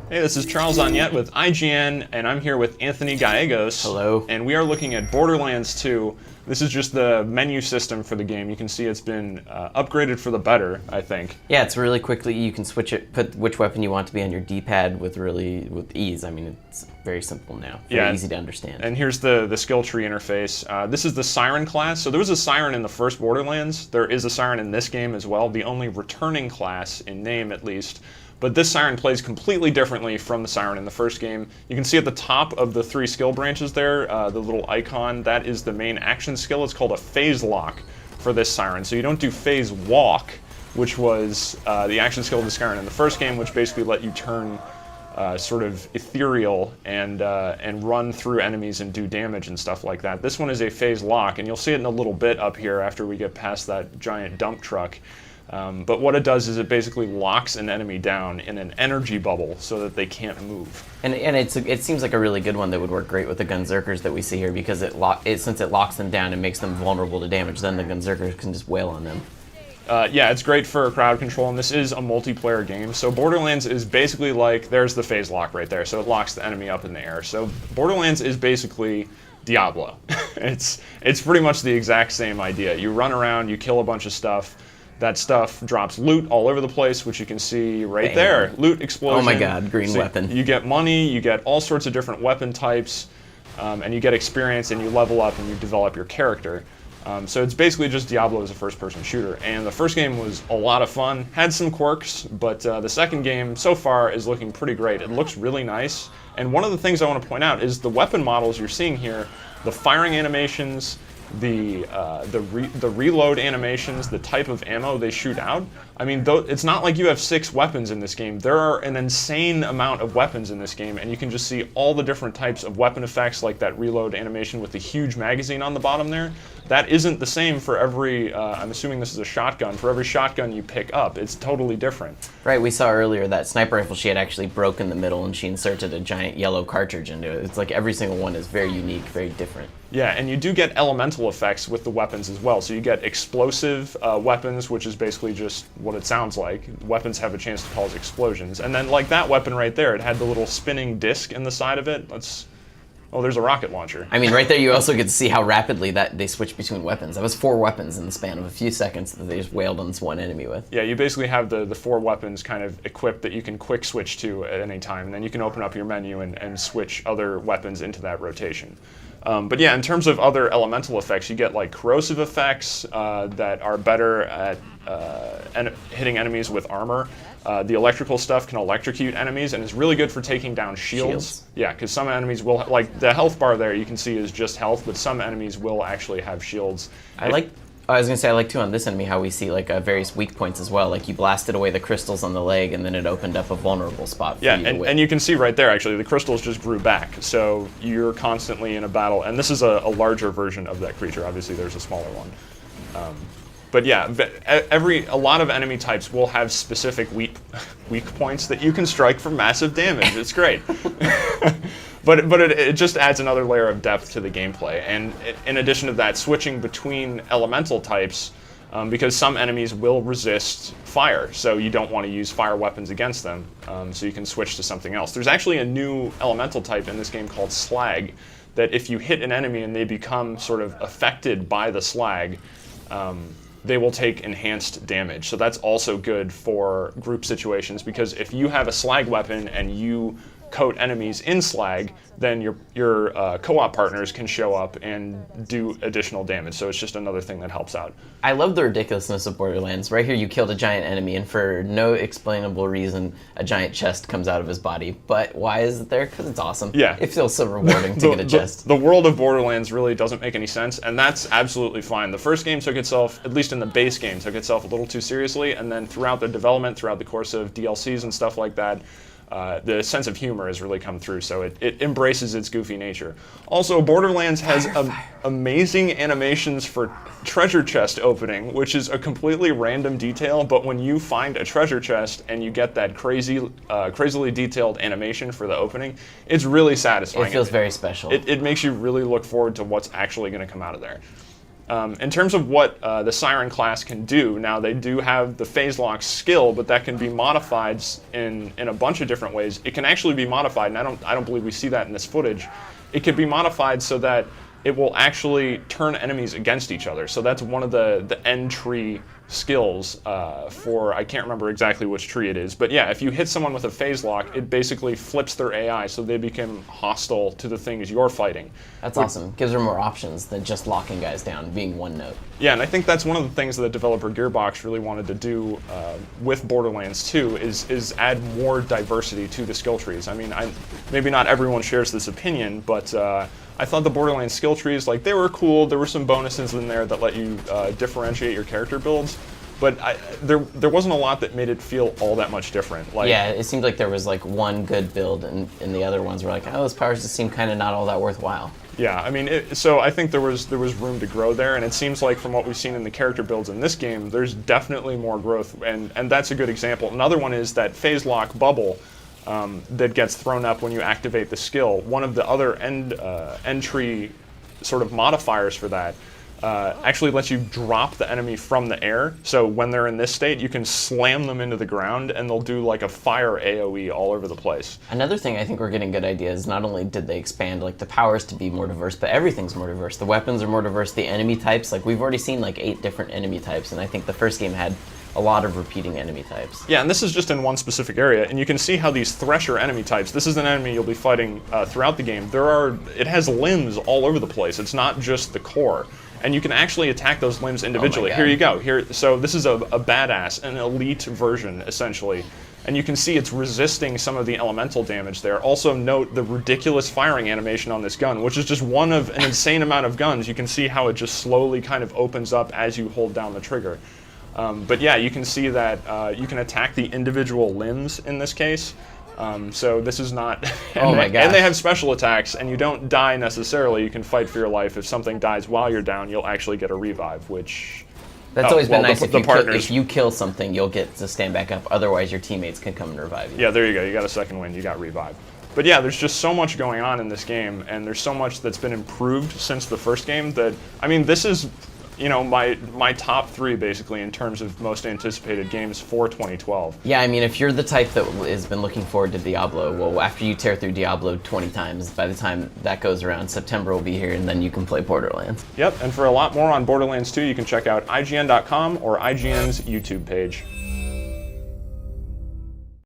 Hey, this is Charles Onyet with IGN, and I'm here with Anthony Gallegos. Hello. And we are looking at Borderlands 2. This is just the menu system for the game. You can see it's been upgraded for the better, I think. Yeah, it's really quickly. You can switch it, put which weapon you want to be on your D-pad with ease. I mean, it's very simple now. Very easy to understand. And here's the skill tree interface. This is the Siren class. So there was a Siren in the first Borderlands. There is a Siren in this game as well, the only returning class, in name at least. But this Siren plays completely differently from the Siren in the first game. You can see at the top of the 3 skill branches there, the little icon, that is the main action skill. It's called a phase lock for this Siren. So you don't do phase walk, which was the action skill of the Siren in the first game, which basically let you turn sort of ethereal and run through enemies and do damage and stuff like that. This one is a phase lock, and you'll see it in a little bit up here after we get past that giant dump truck. But what it does is it basically locks an enemy down in an energy bubble so that they can't move. And it seems like a really good one that would work great with the Gunzerkers that we see here, because since it locks them down and makes them vulnerable to damage, then the Gunzerkers can just wail on them. Yeah, it's great for crowd control, and this is a multiplayer game. So Borderlands is basically like, there's the phase lock right there, so it locks the enemy up in the air. So Borderlands is basically Diablo. It's pretty much the exact same idea. You run around, you kill a bunch of stuff. That stuff drops loot all over the place, which you can see right there. Loot explosion. Oh my god, green weapon. You get money, you get all sorts of different weapon types, and you get experience, and you level up, and you develop your character. So it's basically just Diablo as a first-person shooter. And the first game was a lot of fun, had some quirks, but the second game so far is looking pretty great. It looks really nice. And one of the things I want to point out is the weapon models you're seeing here, the firing animations, the reload animations, the type of ammo they shoot out. I mean, it's not like you have 6 weapons in this game. There are an insane amount of weapons in this game, and you can just see all the different types of weapon effects, like that reload animation with the huge magazine on the bottom there. That isn't the same for every, I'm assuming this is a shotgun, for every shotgun you pick up. It's totally different. Right, we saw earlier that sniper rifle, she had actually broken the middle and she inserted a giant yellow cartridge into it. It's like every single one is very unique, very different. Yeah, and you do get elemental effects with the weapons as well. So you get explosive weapons, which is basically just what it sounds like. Weapons have a chance to cause explosions. And then like that weapon right there, it had the little spinning disc in the side of it. Oh, there's a rocket launcher. I mean, right there you also get to see how rapidly that they switch between weapons. That was 4 weapons in the span of a few seconds that they just wailed on this one enemy with. Yeah, you basically have the 4 weapons kind of equipped that you can quick switch to at any time. And then you can open up your menu and switch other weapons into that rotation. But yeah, in terms of other elemental effects, you get like corrosive effects that are better at hitting enemies with armor. The electrical stuff can electrocute enemies and is really good for taking down shields. Yeah, because some enemies will, like the health bar there you can see is just health, but some enemies will actually have shields. I was going to say, I like too on this enemy how we see like various weak points as well. Like you blasted away the crystals on the leg and then it opened up a vulnerable spot for you to whip. And you can see right there actually the crystals just grew back. So you're constantly in a battle. And this is a larger version of that creature. Obviously there's a smaller one. But yeah, a lot of enemy types will have specific weak points that you can strike for massive damage. It's great. But it just adds another layer of depth to the gameplay. And in addition to that, switching between elemental types, because some enemies will resist fire, so you don't want to use fire weapons against them, so you can switch to something else. There's actually a new elemental type in this game called slag, that if you hit an enemy and they become sort of affected by the slag, they will take enhanced damage. So that's also good for group situations, because if you have a slag weapon and you coat enemies in slag, then your co-op partners can show up and do additional damage. So it's just another thing that helps out. I love the ridiculousness of Borderlands. Right here you killed a giant enemy and for no explainable reason a giant chest comes out of his body. But why is it there? Because it's awesome. Yeah. It feels so rewarding to get a chest. The world of Borderlands really doesn't make any sense, and that's absolutely fine. The first game took itself, at least in the base game, took itself a little too seriously, and then throughout the development, throughout the course of DLCs and stuff like that, the sense of humor has really come through, so it embraces its goofy nature. Also, Borderlands has amazing animations for treasure chest opening, which is a completely random detail, but when you find a treasure chest and you get that crazily detailed animation for the opening, it's really satisfying. It feels very special. It makes you really look forward to what's actually going to come out of there. In terms of what the Siren class can do, now they do have the phase lock skill, but that can be modified in a bunch of different ways. It can actually be modified, and I don't believe we see that in this footage. It can be modified so that it will actually turn enemies against each other. So that's one of the end tree skills for, I can't remember exactly which tree it is, but yeah, if you hit someone with a phase lock, it basically flips their AI so they become hostile to the things you're fighting. That's awesome. Gives her more options than just locking guys down, being one note. Yeah, and I think that's one of the things that developer Gearbox really wanted to do with Borderlands 2 is add more diversity to the skill trees. I mean, maybe not everyone shares this opinion, but I thought the Borderlands skill trees, like, they were cool. There were some bonuses in there that let you differentiate your character builds, but there wasn't a lot that made it feel all that much different. Like, yeah, it seemed like there was like one good build, and the other ones were like, oh, those powers just seem kind of not all that worthwhile. Yeah, I mean, so I think there was room to grow there, and it seems like from what we've seen in the character builds in this game, there's definitely more growth, and that's a good example. Another one is that phase lock bubble that gets thrown up when you activate the skill. One of the other entry sort of modifiers for that actually lets you drop the enemy from the air. So when they're in this state, you can slam them into the ground and they'll do like a fire AoE all over the place. Another thing I think we're getting good ideas, not only did they expand like the powers to be more diverse, but everything's more diverse. The weapons are more diverse, the enemy types, like we've already seen like 8 different enemy types, and I think the first game had a lot of repeating enemy types. Yeah, and this is just in one specific area, and you can see how these Thresher enemy types, this is an enemy you'll be fighting throughout the game. It has limbs all over the place. It's not just the core. And you can actually attack those limbs individually. Oh, here you go. So this is a badass, an elite version, essentially. And you can see it's resisting some of the elemental damage there. Also note the ridiculous firing animation on this gun, which is just one of an insane amount of guns. You can see how it just slowly kind of opens up as you hold down the trigger. But yeah, you can see that you can attack the individual limbs in this case. So this is not... Oh my gosh. And they have special attacks, and you don't die necessarily. You can fight for your life. If something dies while you're down, you'll actually get a revive, which... That's always been nice. If you kill something, you'll get to stand back up. Otherwise, your teammates can come and revive you. Yeah, there you go. You got a second win. You got revive. But yeah, there's just so much going on in this game, and there's so much that's been improved since the first game that... I mean, this is... You know, my top 3 basically in terms of most anticipated games for 2012. Yeah, I mean, if you're the type that has been looking forward to Diablo, well, after you tear through Diablo 20 times, by the time that goes around, September will be here, and then you can play Borderlands. Yep, and for a lot more on Borderlands 2, you can check out IGN.com or IGN's YouTube page.